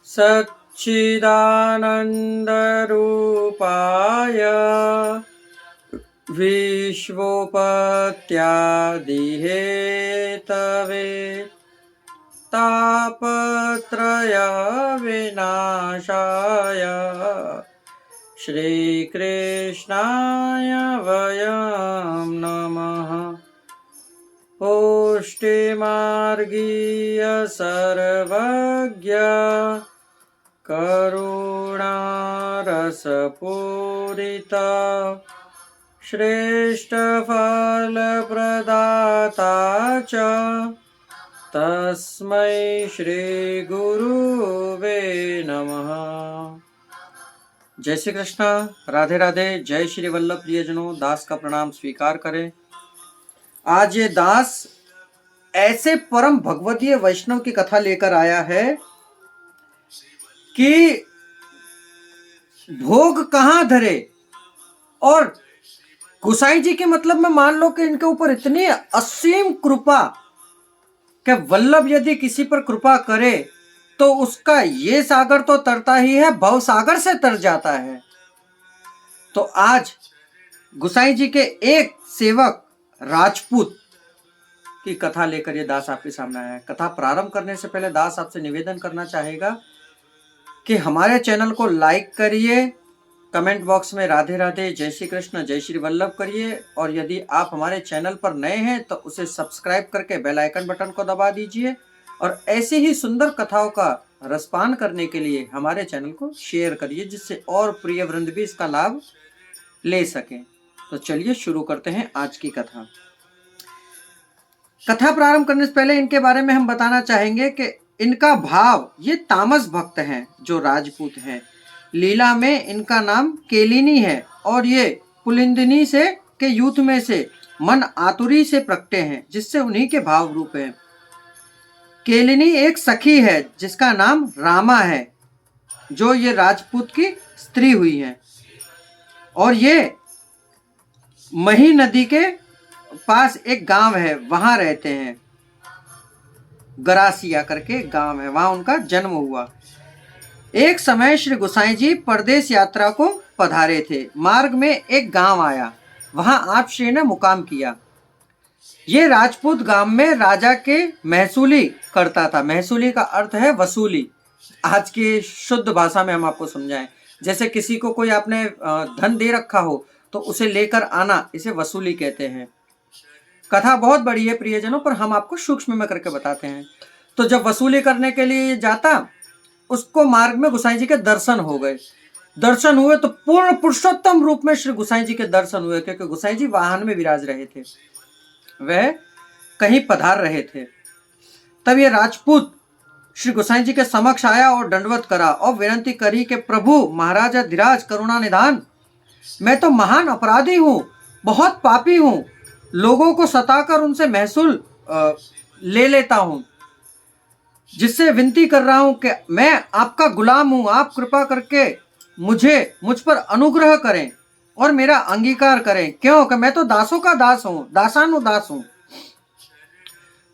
सच्चिदानन्दरूपाय विश्वोपत्यादिहेतवे तापत्रय विनाशाय श्रीकृष्णाय वयं नमः। पुष्टिमार्गीय सर्वज्ञ करुणारसपूरिता श्रेष्ठफलप्रदाता च तस्मै श्रीगुरुवे नमः। जय श्री कृष्ण, राधे राधे। जय श्री वल्लभ प्रियजनों, दास का प्रणाम स्वीकार करें। आज ये दास ऐसे परम भगवतीय वैष्णव की कथा लेकर आया है कि भोग कहां धरे, और गोसाई जी के मतलब में मान लो कि इनके ऊपर इतनी असीम कृपा कि वल्लभ यदि किसी पर कृपा करे तो उसका ये सागर तो तरता ही है, भव सागर से तर जाता है। तो आज गोसाई जी के एक सेवक राजपूत की कथा लेकर ये दास आपके सामने आया है। कथा प्रारंभ करने से पहले दास आपसे निवेदन करना चाहेगा कि हमारे चैनल को लाइक करिए, कमेंट बॉक्स में राधे राधे, जय श्री कृष्ण, जय श्री वल्लभ करिए, और यदि आप हमारे चैनल पर नए हैं तो उसे सब्सक्राइब करके बेल आइकन बटन को दबा दीजिए, और ऐसे ही सुंदर कथाओं का रसपान करने के लिए हमारे चैनल को शेयर करिए, जिससे और प्रिय वृंद भी इसका लाभ ले सकें। तो चलिए शुरू करते हैं आज की कथा। कथा प्रारंभ करने से पहले इनके बारे में हम बताना चाहेंगे कि इनका भाव, ये तामस भक्त हैं जो राजपूत हैं। लीला में इनका नाम केलिनी है, और ये पुलिंदिनी से के यूथ में से मन आतुरी से प्रकटे हैं, जिससे उन्हीं के भाव रूप हैं। केलिनी एक सखी है जिसका नाम रामा है, जो ये राजपूत की स्त्री हुई है, और ये मही नदी के पास एक गांव है, वहां रहते हैं। गरासिया करके गांव है, वहां उनका जन्म हुआ। एक समय श्री गोसाई जी परदेश यात्रा को पधारे थे। मार्ग में एक गांव आया, वहां आप श्री ने मुकाम किया। ये राजपूत गांव में राजा के महसूली करता था। महसूली का अर्थ है वसूली। आज की शुद्ध भाषा में हम आपको समझाएं, जैसे किसी को कोई आपने धन दे रखा हो तो उसे लेकर आना, इसे वसूली कहते हैं। कथा बहुत बड़ी है प्रियजनों, पर हम आपको सूक्ष्म में करके बताते हैं। तो जब वसूली करने के लिए जाता, उसको मार्ग में गोसाई जी के दर्शन हो गए। दर्शन हुए तो पूर्ण पुरुषोत्तम रूप में श्री गोसाई जी के दर्शन हुए, क्योंकि गोसाई जी वाहन में विराज रहे थे, वह कहीं पधार रहे थे। तब ये राजपूत श्री गोसाई जी के समक्ष आया और दंडवत करा और विनती करी कि प्रभु महाराजा धीराज करुणा निधान, मैं तो महान अपराधी हूँ, बहुत पापी हूँ, लोगों को सताकर उनसे महसूल ले लेता हूँ, जिससे विनती कर रहा हूँ कि मैं आपका गुलाम हूँ, आप कृपा करके मुझ पर अनुग्रह करें और मेरा अंगीकार करें, क्योंकि मैं तो दासों का दास हूँ, दासानुदास हूँ।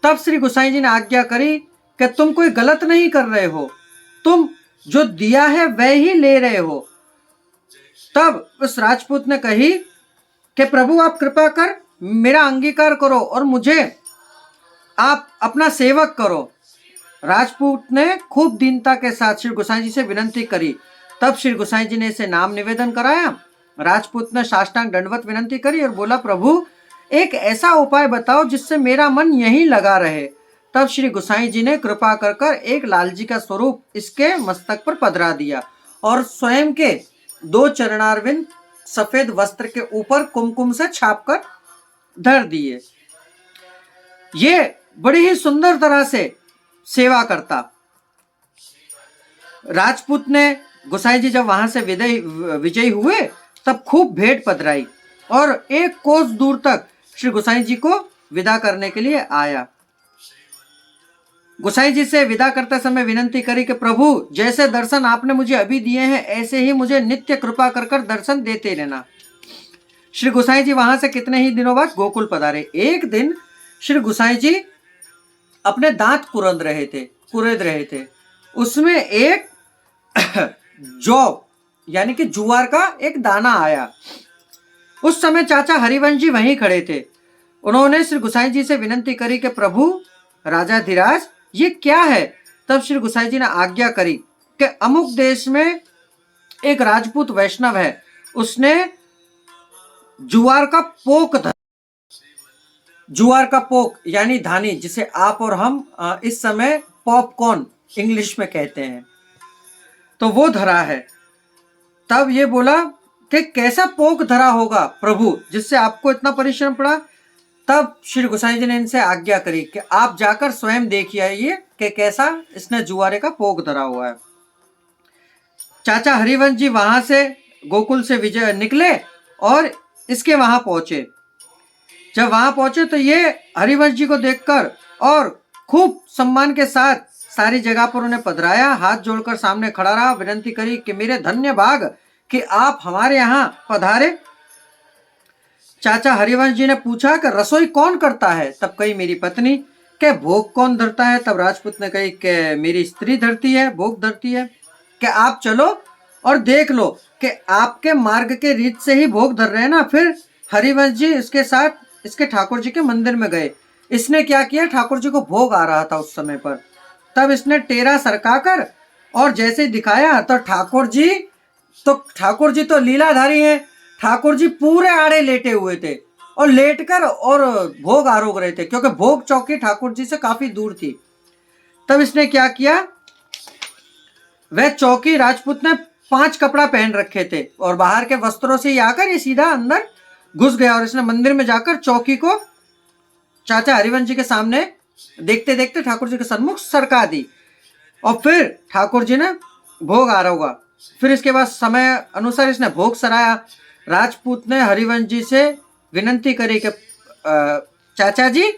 तब श्री गोसाई जी ने आज्ञा करी कि तुम कोई गलत नहीं कर रहे हो, तुम जो दिया है वह ही ले रहे हो। तब उस राजपूत ने कही कि प्रभु आप कृपा कर मेरा अंगीकार करो और मुझे आप अपना सेवक करो। राजपूत ने खूब दीनता के साथ श्री गोसाई जी से विनती करी। तब श्री गोसाई जी ने इसे नाम निवेदन कराया। राजपूत ने साष्टांग दंडवत विनती करी और बोला, प्रभु एक ऐसा उपाय बताओ जिससे मेरा मन यहीं लगा रहे। तब श्री गोसाई जी ने कृपा कर एक लालजी का स्वरूप इसके मस्तक पर पधरा दिया और स्वयं के 2 चरणारविंद सफेद वस्त्र के ऊपर कुमकुम से छापकर धर दिए। ये बड़ी ही सुंदर तरह से सेवा करता। राजपूत ने गोसाई जी जब वहां से विजयी हुए तब खूब भेंट पधराई और 1 कोस दूर तक श्री गोसाई जी को विदा करने के लिए आया। गोसाई जी से विदा करते समय विनती करी कि प्रभु जैसे दर्शन आपने मुझे अभी दिए हैं ऐसे ही मुझे नित्य कृपा कर दर्शन देते रहना। श्री गोसाई जी वहां से कितने ही दिनों बाद गोकुल पधारे। एक दिन श्री गोसाई जी अपने दांत कुरेद रहे थे। उसमें एक जौ यानी कि जुआर का एक दाना आया। उस समय चाचा हरिवंश जी वहीं खड़े थे। उन्होंने श्री गोसाई जी से विनती करी कि प्रभु राजाधिराज ये क्या है। तब श्री गोसाई जी ने आज्ञा करी कि अमुक देश में एक राजपूत वैष्णव है, उसने जुआर का पोक जुआर का पोक यानी धानी, जिसे आप और हम इस समय पॉपकॉर्न इंग्लिश में कहते हैं, तो वो धरा है। तब ये बोला कि कैसा पोक धरा होगा प्रभु जिससे आपको इतना परिश्रम पड़ा। तब श्री गोसाई जी ने इनसे आज्ञा करी कि आप जाकर स्वयं देखिए आइए कि कैसा इसने जुआरे का पोक धरा हुआ है। चाचा हरिवंश जी वहां से गोकुल से विजय निकले और इसके वहां पहुंचे। जब वहां पहुंचे तो ये हरिवंश जी को देखकर और खूब सम्मान के साथ सारी जगह पर उन्हें पधराया, हाथ जोड़कर सामने खड़ा रहा, विनती करी कि मेरे धन्य भाग कि आप हमारे यहाँ पधारे। चाचा हरिवंश जी ने पूछा कि रसोई कौन करता है। तब कही मेरी पत्नी। के भोग कौन धरता है। तब राजपूत ने कही कि मेरी स्त्री धरती है, भोग धरती है। कि आप चलो और देख लो कि आपके मार्ग के रीत से ही भोग धर रहे हैं ना। फिर हरिवंश जी इसके साथ इसके ठाकुर जी के मंदिर में गए। इसने क्या किया, ठाकुर जी को भोग आ रहा था उस समय पर। तब इसने टेरा सरकाकर और जैसे ही दिखाया तो ठाकुर जी तो लीलाधारी हैं। ठाकुर जी पूरे आड़े लेटे हुए थे और लेटकर और भोग आरोग रहे थे, क्योंकि भोग चौकी ठाकुर जी से काफी दूर थी। तब इसने क्या किया, वह चौकी राजपूत ने 5 कपड़ा पहन रखे थे और बाहर के वस्त्रों से ही आकर ये सीधा अंदर घुस गया और इसने मंदिर में जाकर चौकी को चाचा हरिवंश जी के सामने देखते देखते ठाकुर जी के सन्मुख सरका दी और फिर ठाकुर जी ने भोग आरोगा। फिर इसके बाद समय अनुसार इसने भोग सराया। राजपूत ने हरिवंश जी से विनती करी कि चाचा जी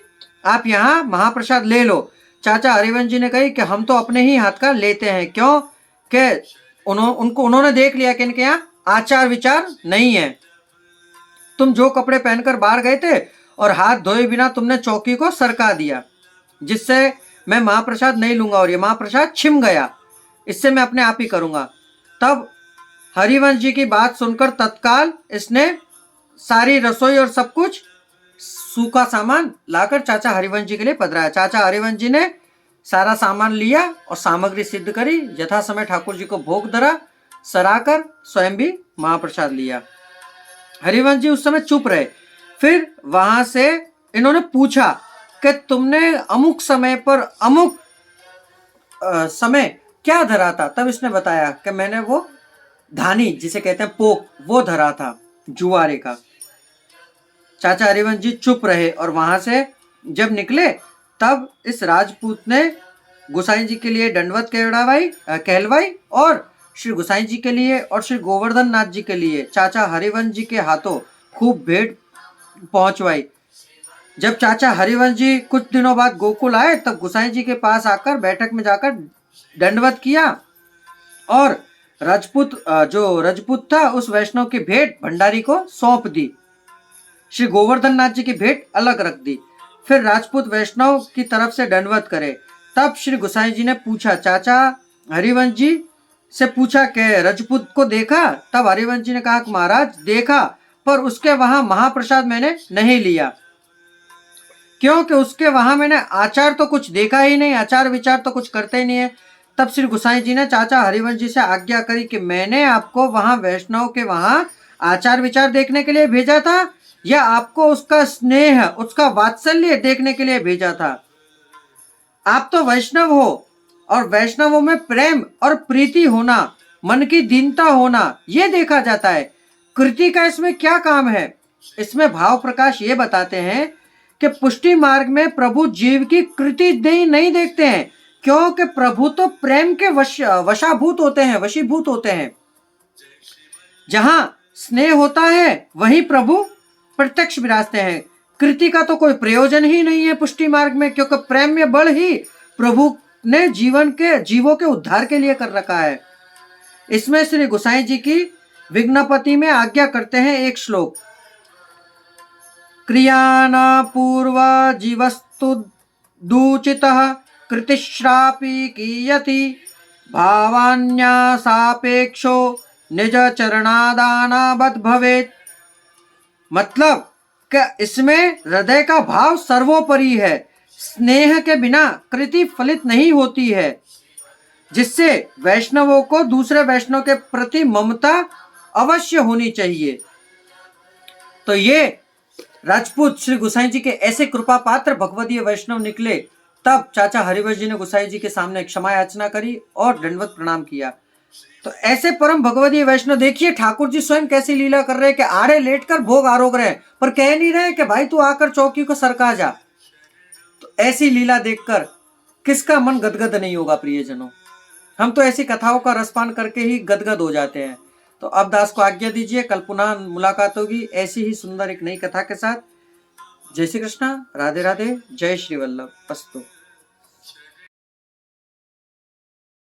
आप यहाँ महाप्रसाद ले लो। चाचा हरिवंश जी ने कही कि हम तो अपने ही हाथ का लेते हैं, क्यों कि उन्होंने देख लिया कि इनके यहाँ आचार विचार नहीं है। तुम जो कपड़े पहनकर बाहर गए थे और हाथ धोए बिना तुमने चौकी को सरका दिया, जिससे मैं महाप्रसाद नहीं लूंगा और ये महाप्रसाद छिम गया, इससे मैं अपने आप ही करूंगा। तब हरिवंश जी की बात सुनकर तत्काल इसने सारी रसोई और सब कुछ सूखा सामान लाकर चाचा हरिवंश जी के लिए पधराया। चाचा हरिवंश जी ने सारा सामान लिया और सामग्री सिद्ध करी, यथा समय ठाकुर जी को भोग धरा, सराकर स्वयं भी महाप्रसाद लिया। हरिवंश जी उस समय चुप रहे। फिर वहां से इन्होंने पूछा कि तुमने अमुक समय पर अमुक समय क्या धरा था। तब इसने बताया कि मैंने वो धानी जिसे कहते हैं पोक वो धरा था जुआरे का। चाचा हरिवंश जी चुप रहे और वहां से जब निकले तब इस राजपूत ने गोसाई जी के लिए दंडवत कहलवाई और श्री गोसाई जी के लिए और श्री गोवर्धन नाथ जी के लिए चाचा हरिवंश जी के हाथों खूब भेंट पहुंचवाई। जब चाचा हरिवंश जी कुछ दिनों बाद गोकुल आए तब गोसाई जी के पास आकर बैठक में जाकर दंडवत किया और जो राजपूत था उस वैष्णव की भेंट भंडारी को सौंप दी। श्री गोवर्धन नाथ जी की भेंट अलग रख दी। फिर राजपूत वैष्णव की तरफ से दंडवत करे। तब श्री गोसाई जी ने पूछा, चाचा हरिवंश जी से पूछा कि राजपूत को देखा। तब हरिवंश जी ने कहा कि महाराज देखा, पर उसके वहां महाप्रसाद मैंने नहीं लिया, क्योंकि उसके वहां मैंने आचार तो कुछ देखा ही नहीं, आचार विचार तो कुछ करते ही नहीं है। तब श्री गोसाई जी ने चाचा हरिवंश जी से आज्ञा करी कि मैंने आपको वहां वैष्णव के वहां आचार विचार देखने के लिए भेजा था या आपको उसका स्नेह उसका वात्सल्य देखने के लिए भेजा था। आप तो वैष्णव हो और वैष्णवों में प्रेम और प्रीति होना, मन की दीनता होना ये देखा जाता है। कृति का इसमें क्या काम है। इसमें भाव प्रकाश ये बताते हैं कि पुष्टि मार्ग में प्रभु जीव की कृति नहीं देखते हैं, क्योंकि प्रभु तो प्रेम के वशाभूत होते हैं, वशीभूत होते हैं। जहां स्नेह होता है वहीं प्रभु प्रत्यक्ष विराजते हैं। कृति का तो कोई प्रयोजन ही नहीं है पुष्टि मार्ग में, क्योंकि प्रेम में बल ही प्रभु ने जीवों के उद्धार के लिए कर रखा है। इसमें श्री गोसाई जी की विज्ञापति में आज्ञा करते हैं एक श्लोक, क्रियाना पूर्व जीवस्तु दूचितः कृतिश्रापि कीयति भावान्या सापेक्षो निज चरणादानावत भवेत। मतलब कि इसमें हृदय का भाव सर्वोपरि है। स्नेह के बिना कृति फलित नहीं होती है, जिससे वैष्णवों को दूसरे वैष्णव के प्रति ममता अवश्य होनी चाहिए। तो ये राजपूत श्री गोसाई जी के ऐसे कृपा पात्र भगवदीय वैष्णव निकले। तब चाचा हरिवंश जी ने गोसाई जी के सामने क्षमा याचना करी और दंडवत प्रणाम किया। तो ऐसे परम भगवदीय वैष्णव देखिए ठाकुर जी स्वयं कैसी लीला कर रहे हैं कि आड़े लेटकर भोग आरोग रहे हैं, पर कह नहीं रहे कि भाई तू आकर चौकी को सरका जा। तो ऐसी लीला देखकर किसका मन गदगद नहीं होगा प्रियजनों। हम तो ऐसी कथाओं का रसपान करके ही गदगद हो जाते हैं। तो अब दास को आज्ञा दीजिए, कल पुनः मुलाकात होगी ऐसी ही सुंदर एक नई कथा के साथ। जय श्री कृष्णा, राधे राधे, जय श्री वल्लभ। अस्तु।